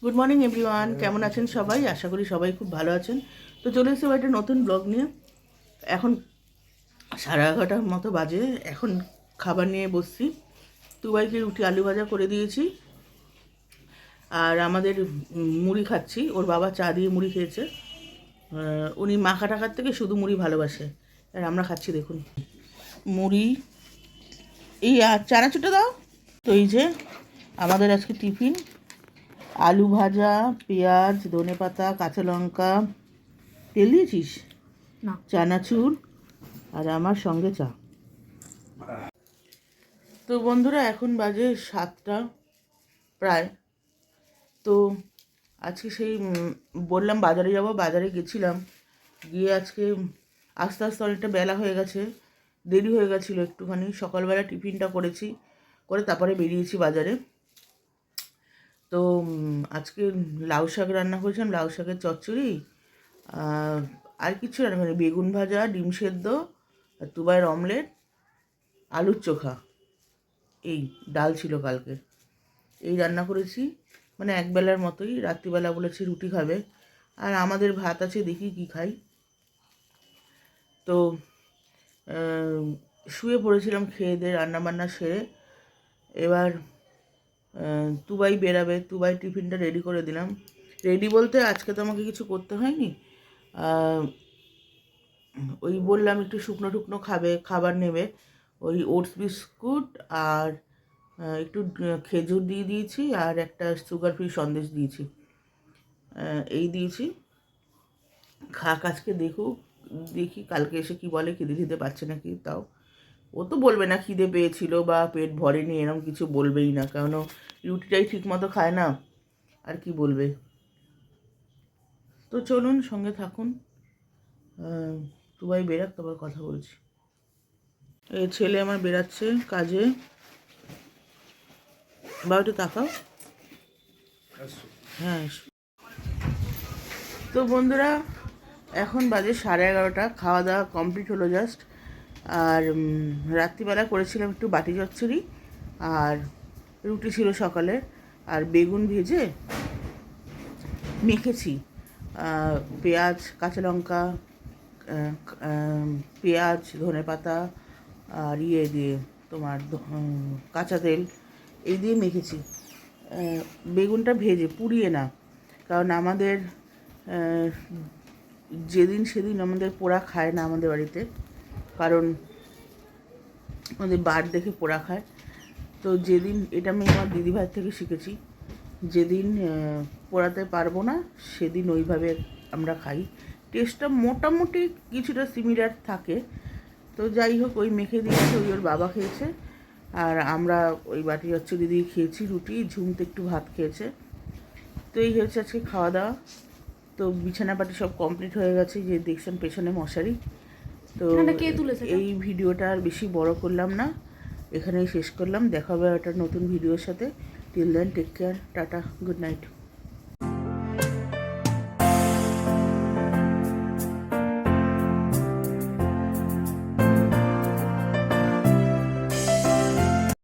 Good morning everyone, কেমন আছেন সবাই? আশা করি সবাই খুব ভালো আছেন। তো চলে এসেছি একটা নতুন ব্লগ নিয়ে। এখন 11:30 মতো বাজে। এখন খাবার নিয়ে বসছি। দুবাইকে রুটি আলু ভাজা করে দিয়েছি, আর আমাদের মুড়ি খাচ্ছি। ওর বাবা চা দিয়ে মুড়ি খেয়েছে। উনি মাখা টাকার থেকে শুধু মুড়ি ভালোবাসে, আর আমরা খাচ্ছি। দেখুন মুড়ি, এই আর চানাচুরটা দাও। তো এই যে আমাদের আজকে টিফিন: আলু ভাজা, পেঁয়াজ, ধনেপাতা, কাঁচা লঙ্কা। তেল দিয়েছিস না? চানাচুর, আর আমার সঙ্গে চা। তো বন্ধুরা, এখন বাজে 7টা প্রায়। তো আজকে সেই বললাম বাজারে যাব, বাজারে গেছিলাম। গিয়ে আজকে আস্তে আস্তে অনেকটা বেলা হয়ে গেছে, দেরি হয়ে গেছিলো একটুখানি। সকালবেলা টিফিনটা করেছি, করে তারপরে বেরিয়েছি বাজারে। তো আজকে লাউ শাক রান্না করেছিলাম, লাউ শাকের চচ্চড়ি, আর কিছু রান্না করিনি। বেগুন ভাজা, ডিম সেদ্ধ, দুবাইয়ের অমলেট, আলুর চোখা, এই ডাল ছিল কালকে, এই রান্না করেছি। মানে একবেলার মতোই। রাত্রিবেলা বলেছি রুটি খাবে, আর আমাদের ভাত আছে, দেখি কি খাই। তো শুয়ে পড়েছিলাম খেয়ে দিয়ে, রান্নাবান্না সেরে। এবার তুবাই বেরাবে, তুবাই টিফিনটা রেডি করে দিলাম। রেডি বলতে আজকে তো আমাকে কিছু করতে হয়নি। ওই বললাম একটু শুকনো টুকনো খাবার নেবে। ওই ওটস বিস্কুট আর একটু খেজুর দিয়ে দিয়েছি, আর একটা সুগার ফ্রি সন্দেশ দিয়েছি। এই দিয়েছি, খাক আজকে। দেখি কালকে এসে কি বলে, খিদে খিদে পাচ্ছে নাকি। তাও ও তো বলবে না খিদে পেয়েছিল বা পেট ভরেনি, এরকম কিছু বলবেই না, কারণ রুটিটাই ঠিক মতো খায় না, আর কি বলবে। তো চলুন, সঙ্গে থাকুন। তুবাই বেরাক, তারপর কথা বলছি। এই ছেলে আমার বেরাচ্ছে কাজে। বা একটু তাকাও। হ্যাঁ। তো বন্ধুরা, এখন বাজে 11:30। খাওয়া দাওয়া কমপ্লিট হলো জাস্ট। আর রাত্রিবেলা করেছিলাম একটু বাটি চচ্চড়ি, আর রুটি ছিল সকালে, আর বেগুন ভেজে মেখেছি পেঁয়াজ, কাঁচা লঙ্কা, পেঁয়াজ, ধনেপাতা, আর দিয়ে তোমার কাঁচা তেল, এই দিয়ে মেখেছি। বেগুনটা ভেজে, পুড়িয়ে না, কারণ আমাদের যেদিন সেদিন আমাদের পোড়া খায় না আমাদের বাড়িতে, কারণ আমাদের বার দেখে পোড়া খায়। তো যেদিন, এটা আমি আমার দিদিভাই থেকে শিখেছি, যেদিন পোড়াতে পারবো না সেদিন ওইভাবে আমরা খাই। টেস্টটা মোটামুটি কিছুটা সিমিলার থাকে। তো যাই হোক, ওই মেখে দিয়েছে, ওই ওর বাবা খেয়েছে, আর আমরা ওই বাটি চচ্চড়ি দিয়ে খেয়েছি রুটি। ঝুমতে একটু ভাত খেয়েছে। তো এই হচ্ছে আজকে খাওয়া দাওয়া। তো বিছানা পাটি সব কমপ্লিট হয়ে গেছে, যে দেখছেন পেছনে মশারি। তো এই ভিডিওটা আর বেশি বড় করলাম না, এখানেই শেষ করলাম। দেখা হবে একটা নতুন ভিডিওর সাথে। Till then, take care, tata, good night.